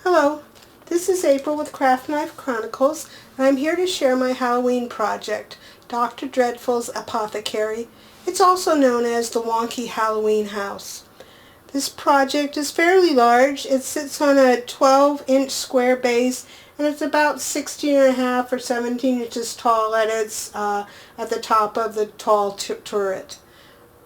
Hello, this is April with Craft Knife Chronicles, and I'm here to share my Halloween project, Dr. Dreadful's Apothecary. It's also known as the Wonky Halloween House. This project is fairly large. It sits on a 12-inch square base, and it's about 16 and a half or 17 inches tall at the top of the tall turret.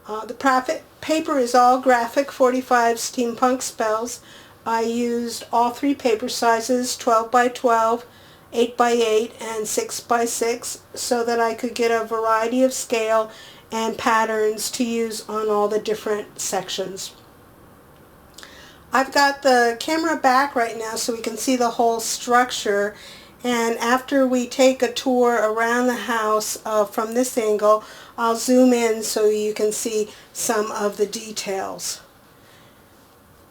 The paper is all graphic 45 steampunk spells. I used all three paper sizes, 12 by 12, 8 by 8, and 6 by 6, so that I could get a variety of scale and patterns to use on all the different sections. I've got the camera back right now so we can see the whole structure, and after we take a tour around the house from this angle, I'll zoom in so you can see some of the details.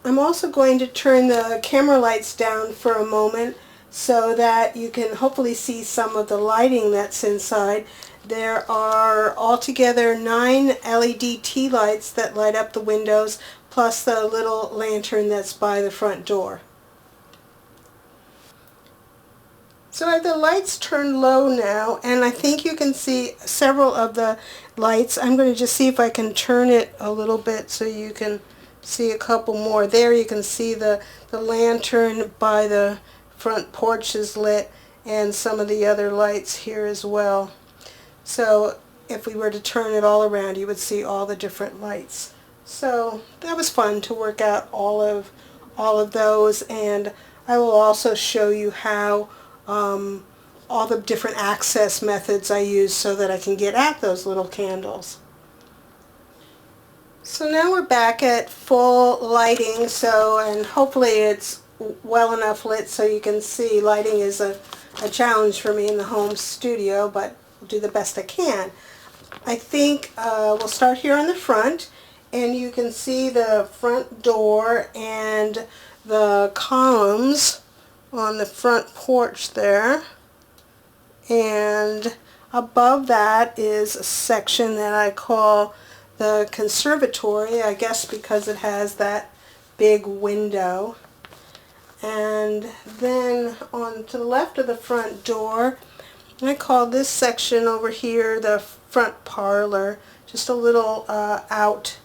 I'm also going to turn the camera lights down for a moment so that you can hopefully see some of the lighting that's inside. There are altogether 9 LED tea lights that light up the windows, plus the little lantern that's by the front door. So I have the lights turned low now, and I think you can see several of the lights. I'm going to just see if I can turn it a little bit so you can see a couple more. There you can see the lantern by the front porch is lit, and some of the other lights here as well. So if we were to turn it all around, you would see all the different lights. So that was fun to work out all of those, and I will also show you how all the different access methods I use so that I can get at those little candles. So now we're back at full lighting, and hopefully it's well enough lit so you can see. Lighting is a challenge for me in the home studio, but I'll do the best I can. I think we'll start here on the front, and you can see the front door and the columns on the front porch there, and above that is a section that I call the conservatory, I guess because it has that big window. And then on to the left of the front door, I call this section over here the front parlor, just a little out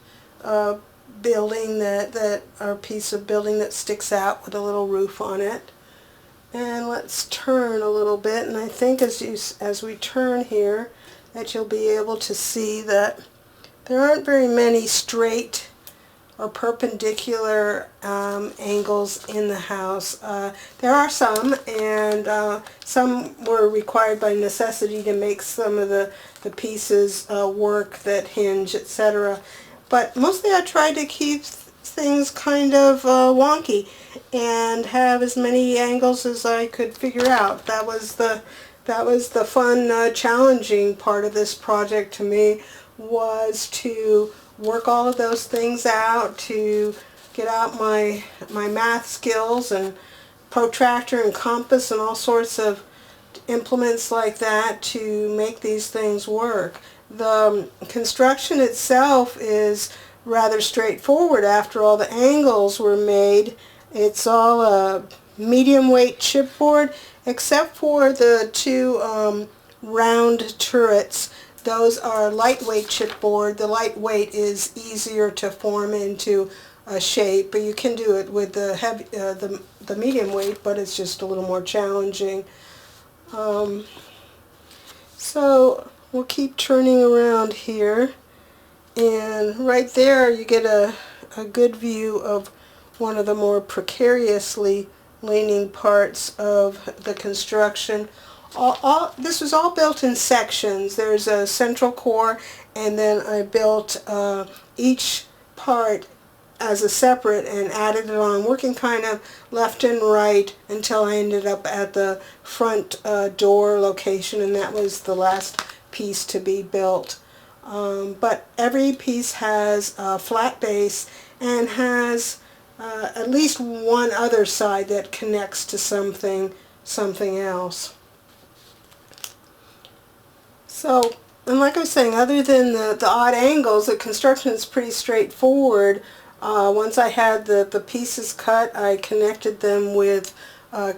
building or piece of building that sticks out with a little roof on it. And let's turn a little bit, and I think as we turn here that you'll be able to see that there aren't very many straight or perpendicular angles in the house. There are some, and some were required by necessity to make some of the pieces work that hinge, etc. But mostly I tried to keep things kind of wonky and have as many angles as I could figure out. That was the fun, challenging part of this project to me, was to work all of those things out, to get out my math skills and protractor and compass and all sorts of implements like that to make these things work. The construction itself is rather straightforward after all the angles were made. It's all a medium weight chipboard except for the two round turrets. Those are lightweight chipboard. The lightweight is easier to form into a shape, but you can do it with the heavy, the medium weight, but it's just a little more challenging. So we'll keep turning around here, and right there you get a good view of one of the more precariously leaning parts of the construction. This was all built in sections. There's a central core, and then I built each part as a separate and added it on, working kind of left and right until I ended up at the front door location, and that was the last piece to be built. But every piece has a flat base and has at least one other side that connects to something else. So, and like I was saying, other than the odd angles, the construction is pretty straightforward. Once I had the pieces cut, I connected them with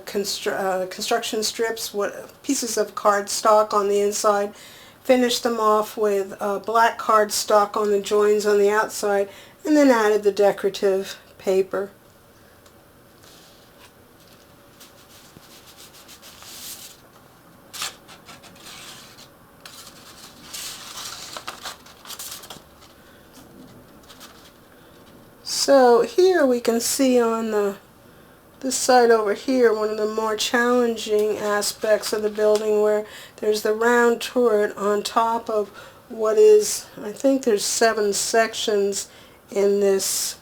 construction strips, pieces of cardstock on the inside, finished them off with black cardstock on the joins on the outside, and then added the decorative paper. So here we can see on this side over here, one of the more challenging aspects of the building, where there's the round turret on top of what is, I think there's 7 sections in this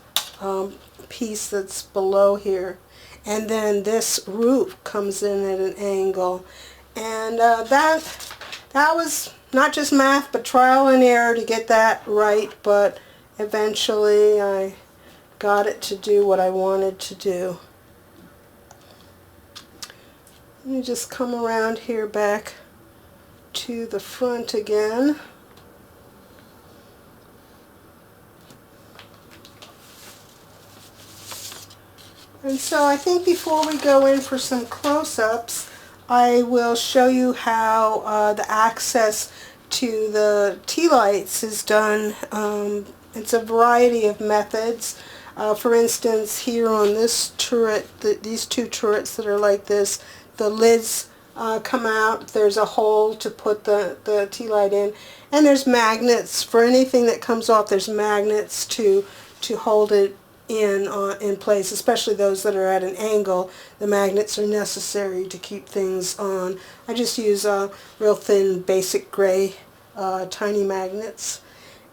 piece that's below here. And then this roof comes in at an angle. And that was not just math, but trial and error to get that right, but eventually I got it to do what I wanted to do. Let me just come around here back to the front again. And so I think before we go in for some close-ups, I will show you how the access to the tea lights is done. It's a variety of methods. For instance, here on this turret, these 2 turrets that are like this, the lids come out. There's a hole to put the tea light in, and there's magnets for anything that comes off. There's magnets to hold it in place, especially those that are at an angle. The magnets are necessary to keep things on. I just use real thin, basic gray, tiny magnets.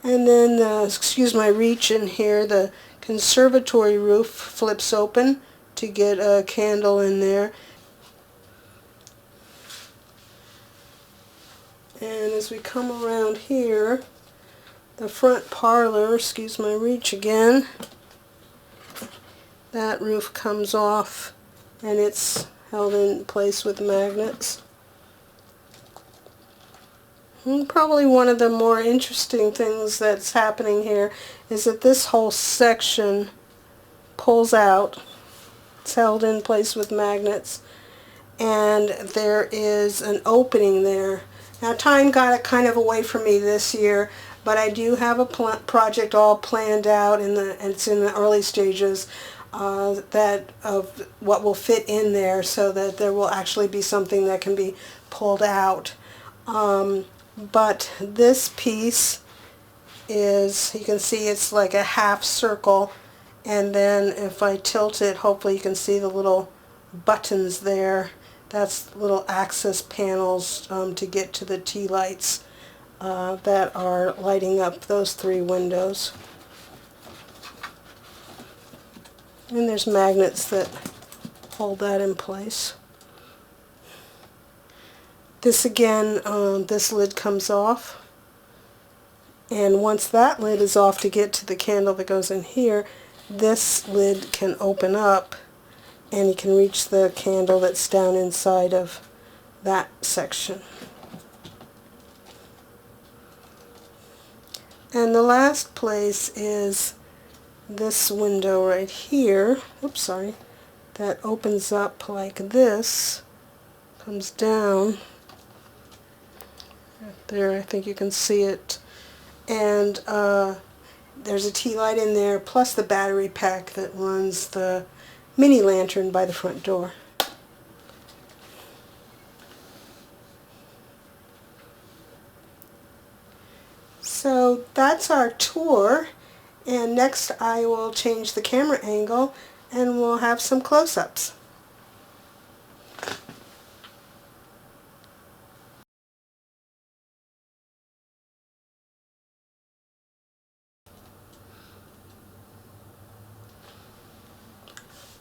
And then, excuse my reach in here, the conservatory roof flips open to get a candle in there. And as we come around here, the front parlor, excuse my reach again, that roof comes off and it's held in place with magnets. And probably one of the more interesting things that's happening here is that this whole section pulls out. It's held in place with magnets, and there is an opening there. Now, time got it kind of away from me this year, but I do have a project all planned out, and it's in the early stages that of what will fit in there, so that there will actually be something that can be pulled out. But this piece is, you can see it's like a half circle, and then if I tilt it, hopefully you can see the little buttons there. That's little access panels to get to the tea lights that are lighting up those 3 windows. And there's magnets that hold that in place. This again, this lid comes off, and once that lid is off, to get to the candle that goes in here, this lid can open up and you can reach the candle that's down inside of that section. And the last place is this window right here, oops, sorry, that opens up like this, comes down. There, I think you can see it, and there's a tea light in there, plus the battery pack that runs the mini lantern by the front door. So that's our tour, and next I will change the camera angle and we'll have some close-ups.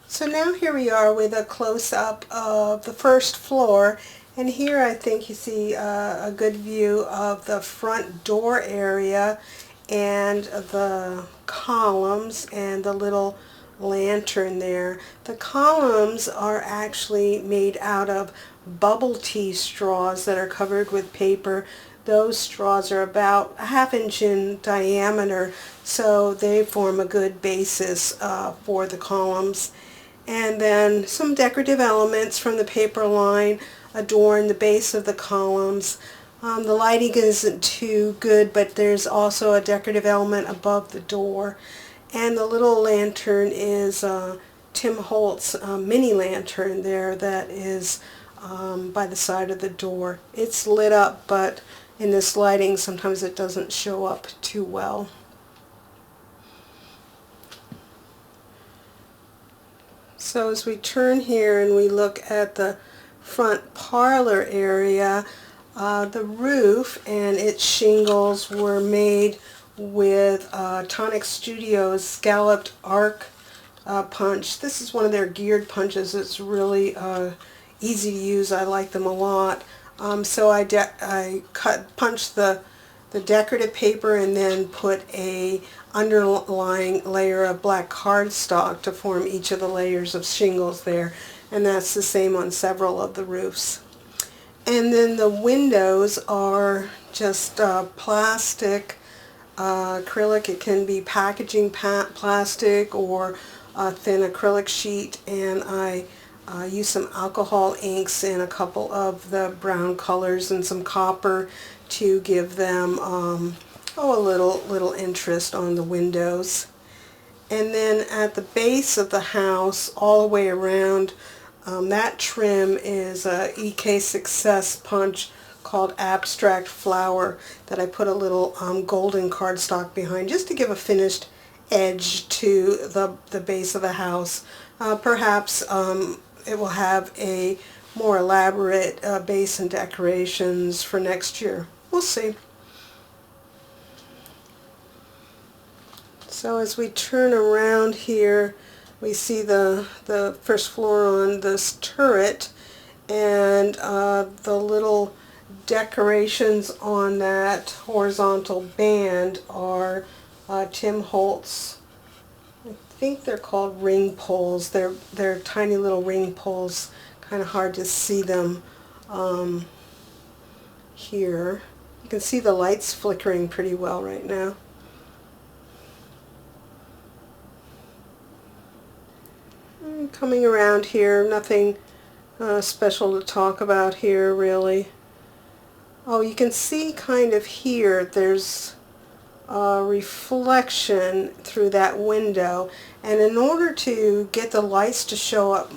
So now here we are with a close-up of the first floor, and here I think you see a good view of the front door area and the columns and the little lantern there. The columns are actually made out of bubble tea straws that are covered with paper. Those straws are about a ½ inch in diameter, so they form a good basis for the columns. And then some decorative elements from the paper line adorn the base of the columns. The lighting isn't too good, but there's also a decorative element above the door. And the little lantern is Tim Holtz mini lantern there that is by the side of the door. It's lit up, but in this lighting sometimes it doesn't show up too well. So as we turn here and we look at the front parlor area, the roof and its shingles were made with Tonic Studios scalloped arc punch. This is one of their geared punches. It's really easy to use. I like them a lot. So I punched the decorative paper and then put a underlying layer of black cardstock to form each of the layers of shingles there, and that's the same on several of the roofs. And then the windows are just plastic acrylic. It can be packaging plastic or a thin acrylic sheet, and I use some alcohol inks in a couple of the brown colors and some copper to give them a little interest on the windows. And then at the base of the house, all the way around, that trim is a EK Success punch called Abstract Flower that I put a little golden cardstock behind just to give a finished edge to the base of the house. Perhaps it will have a more elaborate base and decorations for next year. We'll see. So as we turn around here, we see the first floor on this turret, and the little decorations on that horizontal band are Tim Holtz. I think they're called ring poles. They're tiny little ring poles. Kind of hard to see them here. You can see the lights flickering pretty well right now. Coming around here, nothing special to talk about here really. Oh, you can see kind of here there's a reflection through that window, and in order to get the lights to show up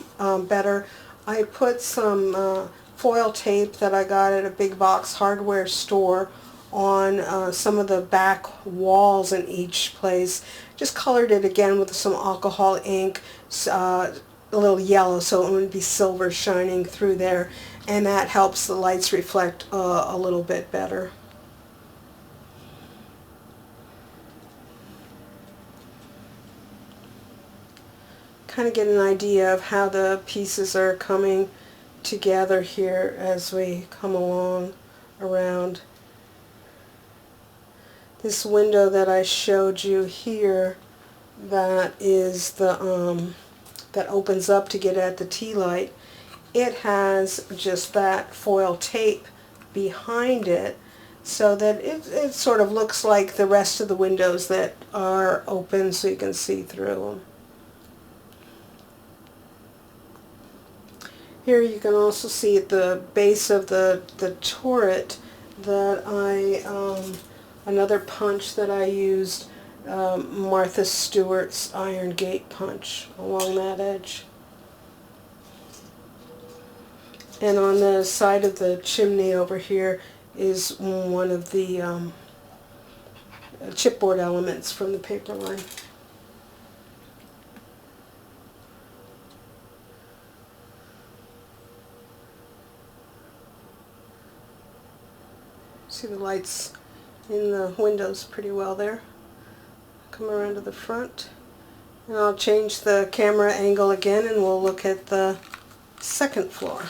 better, I put some foil tape that I got at a big box hardware store on some of the back walls in each place. Just colored it again with some alcohol ink, a little yellow so it wouldn't be silver shining through there, and that helps the lights reflect a little bit better. Kind of get an idea of how the pieces are coming together here as we come along around. This window that I showed you here, that is the that opens up to get at the tea light. It has just that foil tape behind it, so that it sort of looks like the rest of the windows that are open, so you can see through them. Here you can also see at the base of the turret that another punch that I used, Martha Stewart's Iron Gate punch along that edge. And on the side of the chimney over here is one of the chipboard elements from the paper line. See the lights in the windows pretty well there. Come around to the front, and I'll change the camera angle again and we'll look at the second floor.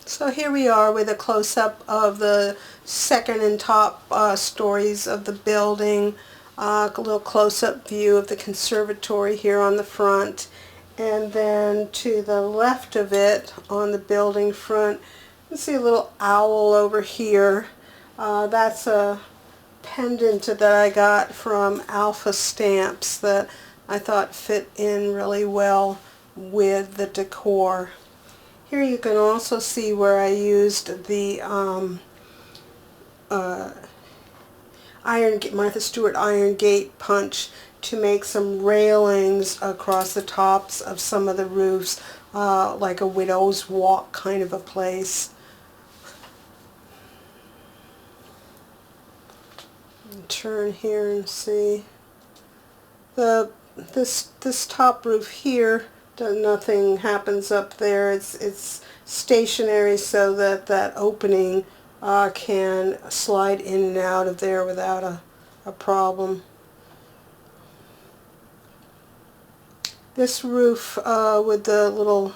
So here we are with a close-up of the second and top stories of the building, a little close-up view of the conservatory here on the front, and then to the left of it on the building front You see a little owl over here. That's a pendant that I got from Alpha Stamps that I thought fit in really well with the decor. Here you can also see where I used the Martha Stewart iron gate punch to make some railings across the tops of some of the roofs, like a widow's walk kind of a place. Turn here and see this top roof here. Nothing happens up there. It's stationary so that that opening can slide in and out of there without a problem. This roof with the little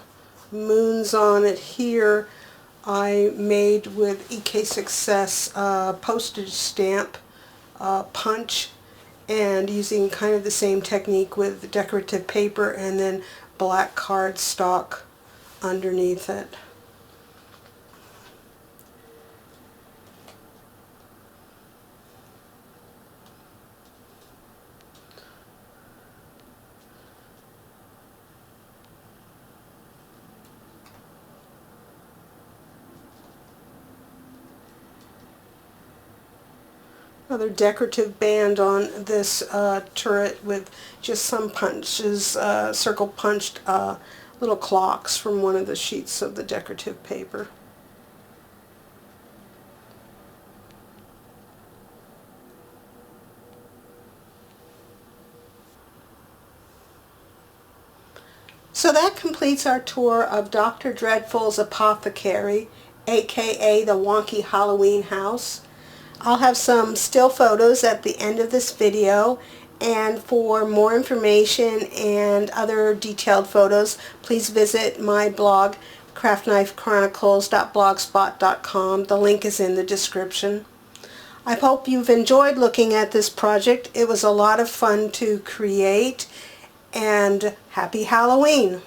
moons on it here, I made with EK Success postage stamp punch, and using kind of the same technique with decorative paper and then black cardstock underneath it. Another decorative band on this turret with just some punches, circle punched little clocks from one of the sheets of the decorative paper. So that completes our tour of Dr. Dreadful's Apothecary, aka the Wonky Halloween house. I'll have some still photos at the end of this video, and for more information and other detailed photos, please visit my blog, craftknifechronicles.blogspot.com. The link is in the description. I hope you've enjoyed looking at this project. It was a lot of fun to create, and happy Halloween!